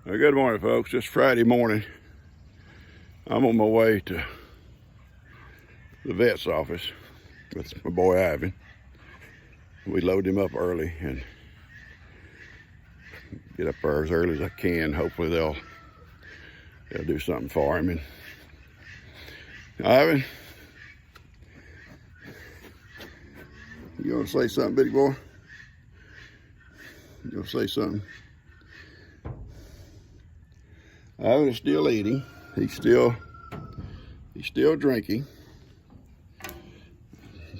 Well, good morning, folks. It's Friday morning. I'm on my way to the vet's office with my boy Ivan. We load him up early and get up there as early as I can. Hopefully they'll do something for him. And Ivan, you want to say something, big boy? You want to say something? Ivan is still eating. He's still drinking.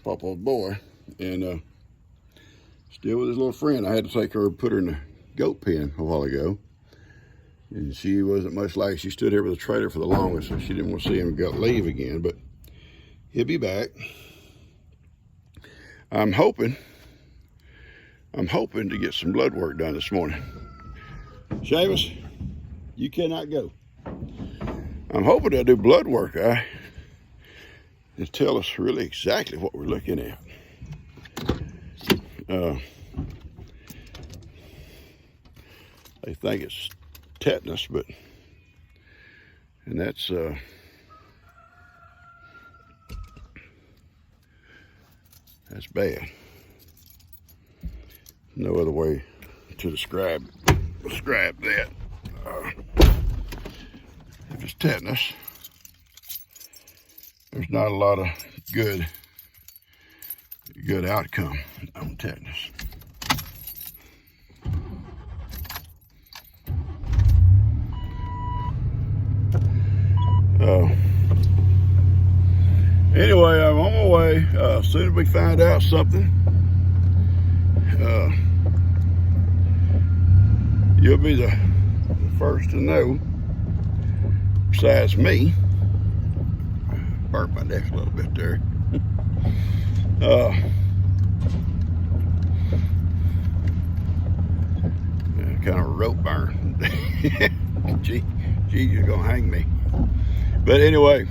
Papa's boy, and still with his little friend. I had to take her and put her in the goat pen a while ago, and she wasn't much like. She stood here with the trailer for the longest, so she didn't want to see him leave again. But he'll be back. I'm hoping to get some blood work done this morning. Seamus, you cannot go. I'm hoping they'll do blood work, and tell us really exactly what we're looking at. They think it's tetanus, and that's bad. No other way to describe that. If it's tetanus, there's not a lot of good outcome on tetanus. Anyway, I'm on my way. As soon as we find out something, you'll be the first to know. Besides me. Burnt my neck a little bit there. Kind of a rope burn. Gee, you're gonna hang me. But anyway,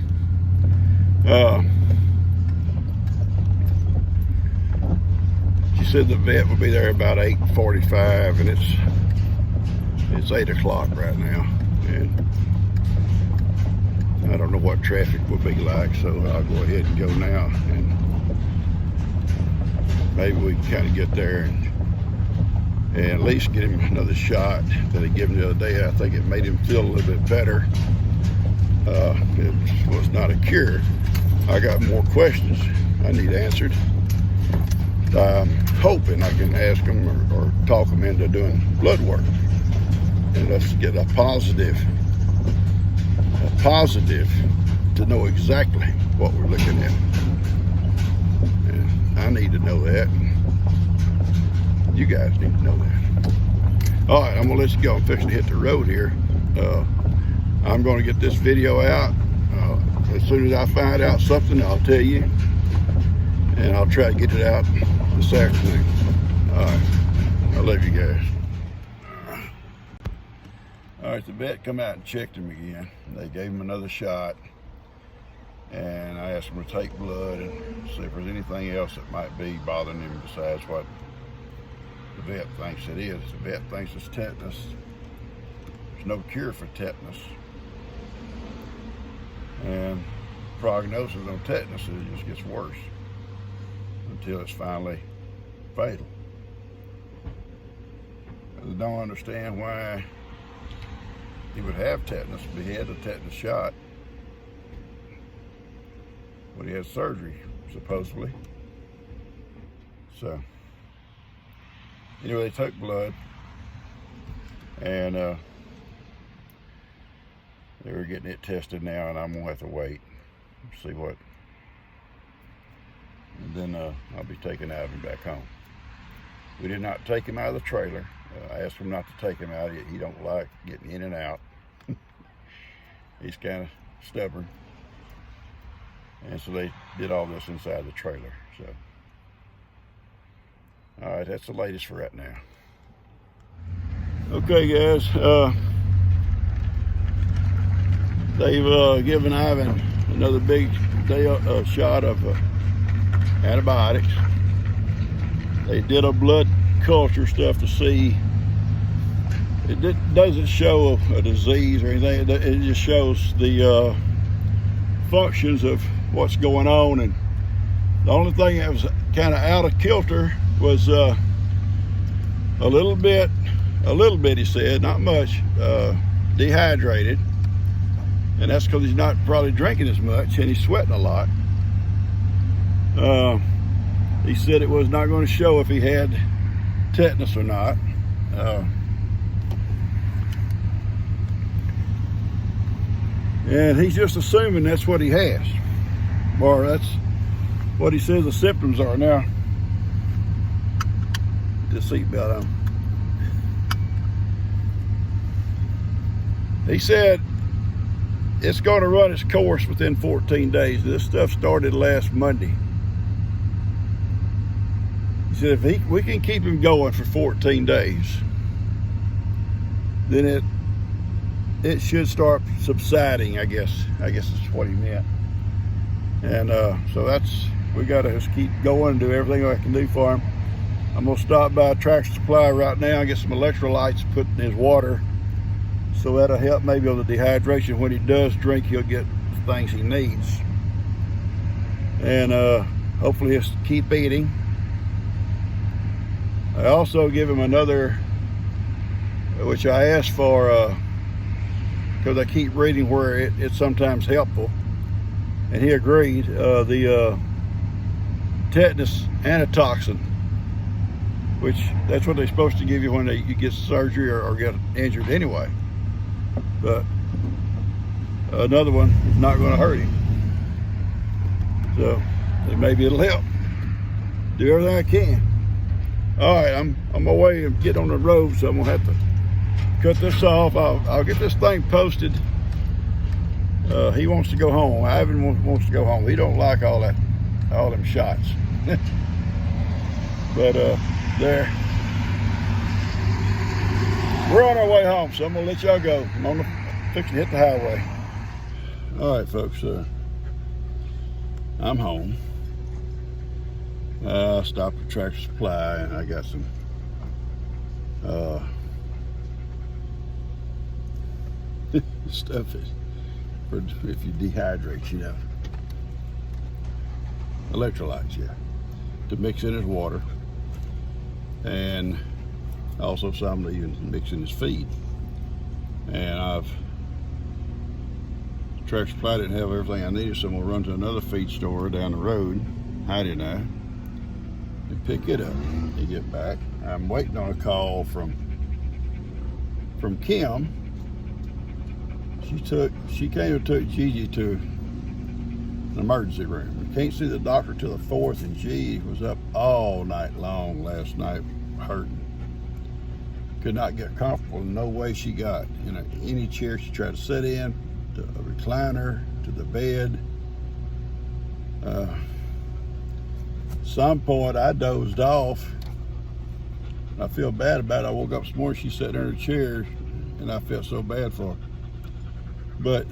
she said the vet will be there about 8:45, and it's 8 o'clock right now, and I don't know what traffic will be like, so I'll go ahead and go now, and maybe we can kind of get there and at least get him another shot that he gave him the other day. I think it made him feel a little bit better. It was not a cure. I got more questions I need answered. I'm hoping I can ask him or talk him into doing blood work, and let's get a positive to know exactly what we're looking at. And I need to know that. You guys need to know that. All right, I'm gonna let you go. I'm fixing to hit the road here. I'm gonna get this video out. As soon as I find out something, I'll tell you, and I'll try to get it out this afternoon. All right, I love you guys. All right, the vet come out and checked him again. They gave him another shot, and I asked him to take blood and see if there's anything else that might be bothering him besides what the vet thinks it is. The vet thinks it's tetanus. There's no cure for tetanus, and prognosis on tetanus is it just gets worse until it's finally fatal. I don't understand why he would have tetanus, but he had a tetanus shot when he had surgery, supposedly. So, anyway, they took blood, and they were getting it tested now, and I'm gonna have to wait and see what. And then I'll be taking Ivan back home. We did not take him out of the trailer. I asked him not to take him out. He don't like getting in and out. He's kind of stubborn. And so they did all this inside the trailer. So, all right, that's the latest for right now. Okay, guys. They've given Ivan another big shot of antibiotics. They did a blood culture stuff to see It doesn't show a disease or anything. It just shows the functions of what's going on. And the only thing that was kind of out of kilter was a little bit, he said, not much, dehydrated. And that's because he's not probably drinking as much and he's sweating a lot. He said it was not going to show if he had tetanus or not. And he's just assuming that's what he has, or that's what he says the symptoms are. Now, the seatbelt on. He said it's going to run its course within 14 days. This stuff started last Monday. He said if we can keep him going for 14 days, then it should start subsiding, I guess. I guess that's what he meant. And so we got to just keep going and do everything I can do for him. I'm going to stop by Tractor Supply right now and get some electrolytes put in his water. So that'll help maybe on the dehydration. When he does drink, he'll get the things he needs. And hopefully he'll keep eating. I also give him another, which I asked for, because I keep reading where it's sometimes helpful. And he agreed, the tetanus antitoxin, which that's what they're supposed to give you when you get surgery or get injured anyway. But another one is not going to hurt him. So maybe it'll help. Do everything I can. All right, I'm on my way to get on the road, so I'm gonna have to cut this off. I'll get this thing posted. He wants to go home. Ivan wants to go home. He don't like all them shots. But there. We're on our way home, so I'm gonna let y'all go. I'm fixing to hit the highway. All right, folks. I'm home. Stopped at Tractor Supply and I got some stuff for if you dehydrate, you know. Electrolytes, yeah. To mix in his water. And also some to even mix in his feed. And Tractor Supply didn't have everything I needed, so I'm gonna run to another feed store down the road, Heidi and I, and pick it up and get back. I'm waiting on a call from Kim. She came and took Gigi to an emergency room. We can't see the doctor till the 4th, and Gigi was up all night long last night hurting. Could not get comfortable in no way she got. In any chair she tried to sit in, to a recliner, to the bed. Some point I dozed off. I feel bad about it. I woke up this morning, she sat in her chair, and I felt so bad for her. But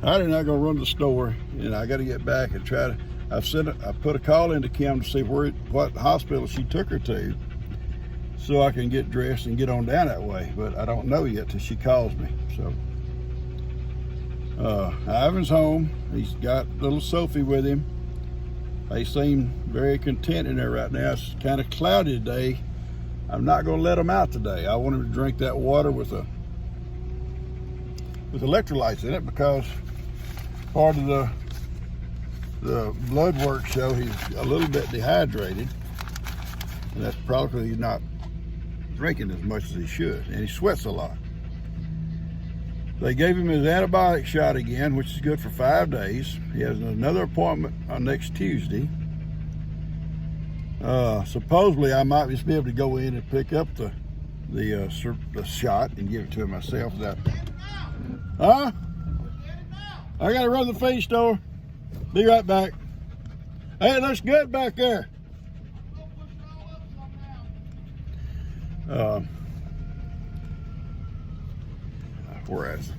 I'm not gonna run to the store, and I got to get back and try to. I put a call into Kim to see what hospital she took her to, so I can get dressed and get on down that way. But I don't know yet till she calls me. So Ivan's home. He's got little Sophie with him. They seem very content in there right now. It's kind of cloudy today. I'm not going to let them out today. I want him to drink that water with electrolytes in it, because part of the blood work show he's a little bit dehydrated, and that's probably because he's not drinking as much as he should, and he sweats a lot. They gave him his antibiotic shot again, which is good for 5 days. He has another appointment on next Tuesday. Supposedly I might just be able to go in and pick up the shot and give it to him myself. Huh? I gotta run to the feed store. Be right back. Hey, it looks good back there.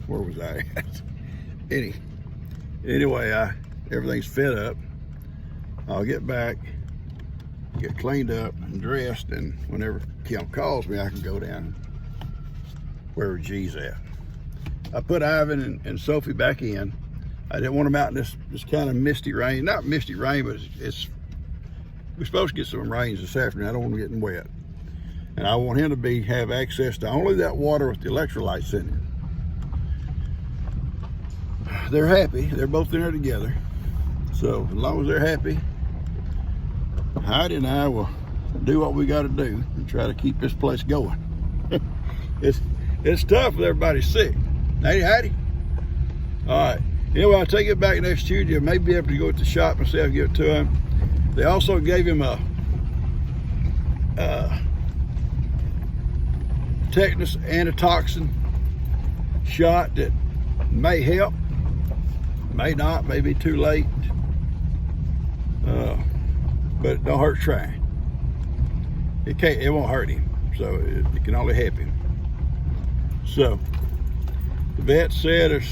Where was I at? Anyway, everything's fed up. I'll get back get cleaned up and dressed, and whenever Kim calls me, I can go down where G's at. I put Ivan and Sophie back in. I didn't want them out in this kind of misty rain. Not misty rain, but we're supposed to get some rains this afternoon. I don't want them getting wet. And I want him to have access to only that water with the electrolytes in it. They're happy. They're both in there together. So as long as they're happy, Heidi and I will do what we got to do and try to keep this place going. It's tough when everybody's sick. Ain't it, Heidi? All right. Anyway, I'll take it back next Tuesday. I may be able to go to the shop myself and give it to him. They also gave him a tetanus antitoxin shot that may help, may not, may be too late, but it don't hurt trying. It won't hurt him, so it can only help him. So the vet said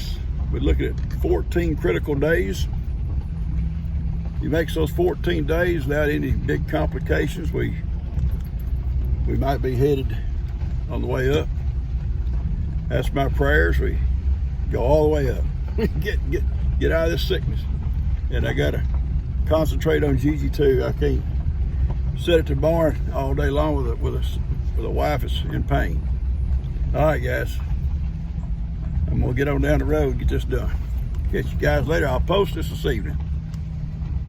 we're looking at 14 critical days. He makes those 14 days without any big complications. We might be headed on the way up. That's my prayers. We go all the way up. get out of this sickness. And I gotta concentrate on Gigi too. I can't sit at the barn all day long with a wife that's in pain. All right, guys. I'm gonna get on down the road and get this done. Catch you guys later. I'll post this evening.